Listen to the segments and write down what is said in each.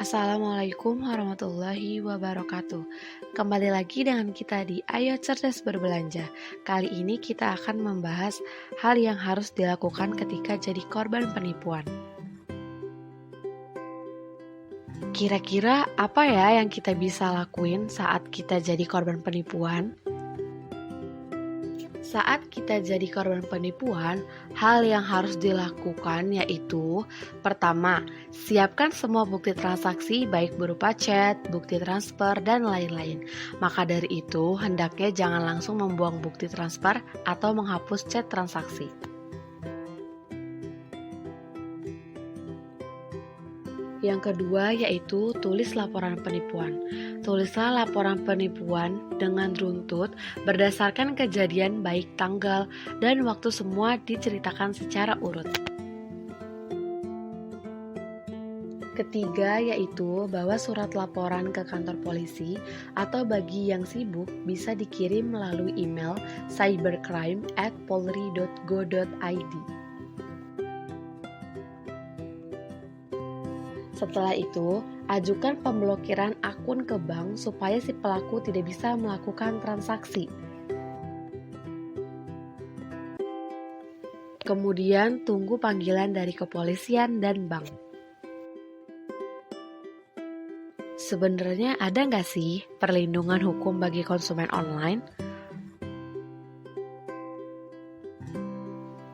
Assalamualaikum warahmatullahi wabarakatuh. Kembali lagi dengan kita di Ayo Cerdas Berbelanja. Kali ini kita akan membahas hal yang harus dilakukan ketika jadi korban penipuan. Kira-kira apa ya yang kita bisa lakuin saat kita jadi korban penipuan? Saat kita jadi korban penipuan, hal yang harus dilakukan yaitu pertama, siapkan semua bukti transaksi baik berupa chat, bukti transfer, dan lain-lain. Maka dari itu, hendaknya jangan langsung membuang bukti transfer atau menghapus chat transaksi. Yang kedua yaitu tulis laporan penipuan. Tulislah laporan penipuan dengan runtut berdasarkan kejadian baik tanggal dan waktu semua diceritakan secara urut. Ketiga yaitu bawa surat laporan ke kantor polisi atau bagi yang sibuk bisa dikirim melalui email cybercrime@polri.go.id. Setelah itu, ajukan pemblokiran akun ke bank supaya si pelaku tidak bisa melakukan transaksi. Kemudian, tunggu panggilan dari kepolisian dan bank. Sebenarnya ada nggak sih perlindungan hukum bagi konsumen online?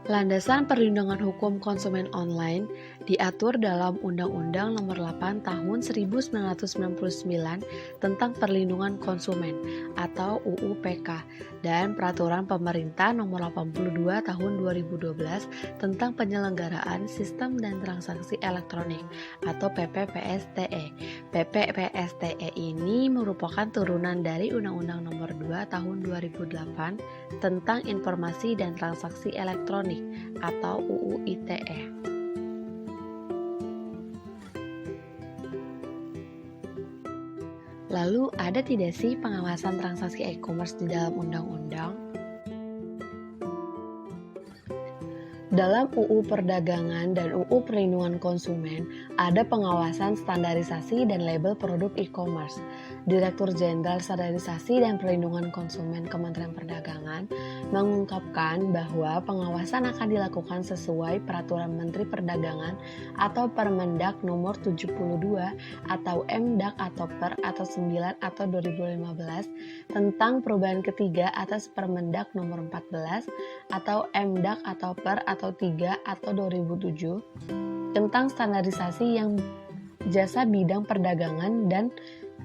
Landasan perlindungan hukum konsumen online diatur dalam Undang-Undang Nomor 8 Tahun 1999 tentang Perlindungan Konsumen atau UU PK dan Peraturan Pemerintah Nomor 82 Tahun 2012 tentang Penyelenggaraan Sistem dan Transaksi Elektronik atau PPPSTE. PPPSTE ini merupakan turunan dari Undang-Undang Nomor 2 Tahun 2008 tentang Informasi dan Transaksi Elektronik atau UU ITE. Lalu ada tidak sih pengawasan transaksi e-commerce di dalam undang-undang? Dalam UU Perdagangan dan UU Perlindungan Konsumen, ada pengawasan standarisasi dan label produk e-commerce. Direktur Jenderal Standarisasi dan Perlindungan Konsumen Kementerian Perdagangan mengungkapkan bahwa pengawasan akan dilakukan sesuai Peraturan Menteri Perdagangan atau Permendak Nomor 72 atau Mdak atau Per atau 9 atau 2015 tentang perubahan ketiga atas Permendak Nomor 14 atau Mdak atau Per atau 3 atau 2007 tentang standarisasi yang jasa bidang perdagangan dan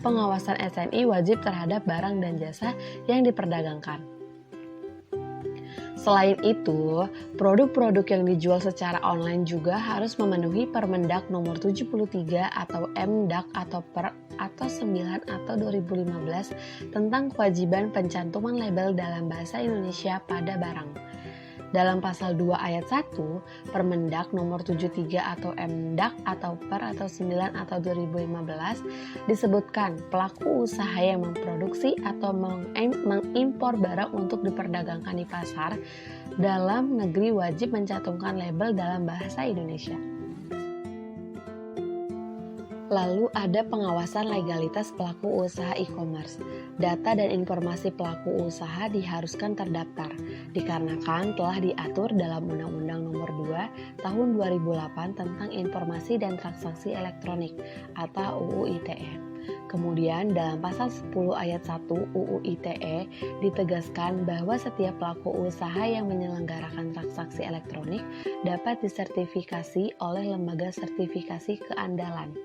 pengawasan SNI wajib terhadap barang dan jasa yang diperdagangkan. Selain itu, produk-produk yang dijual secara online juga harus memenuhi Permendak Nomor 73 atau Mdak atau Per atau 9 atau 2015 tentang kewajiban pencantuman label dalam bahasa Indonesia pada barang. Dalam pasal 2 ayat 1, Permendak Nomor 73 atau Mdak atau Per atau 9 atau 2015 disebutkan pelaku usaha yang memproduksi atau mengimpor barang untuk diperdagangkan di pasar dalam negeri wajib mencantumkan label dalam bahasa Indonesia. Lalu ada pengawasan legalitas pelaku usaha e-commerce. Data dan informasi pelaku usaha diharuskan terdaftar, dikarenakan telah diatur dalam Undang-Undang Nomor 2 Tahun 2008 tentang Informasi dan Transaksi Elektronik atau UU ITE. Kemudian dalam pasal 10 ayat 1 UU ITE ditegaskan bahwa setiap pelaku usaha yang menyelenggarakan transaksi elektronik dapat disertifikasi oleh lembaga sertifikasi keandalan.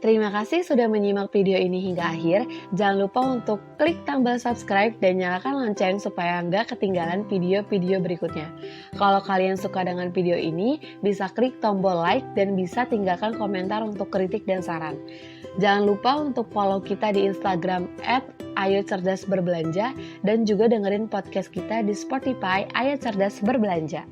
Terima kasih sudah menyimak video ini hingga akhir. Jangan lupa untuk klik tombol subscribe dan nyalakan lonceng supaya nggak ketinggalan video-video berikutnya. Kalau kalian suka dengan video ini, bisa klik tombol like dan bisa tinggalkan komentar untuk kritik dan saran. Jangan lupa untuk follow kita di Instagram @ayocerdasberbelanja dan juga dengerin podcast kita di Spotify Ayo Cerdas Berbelanja.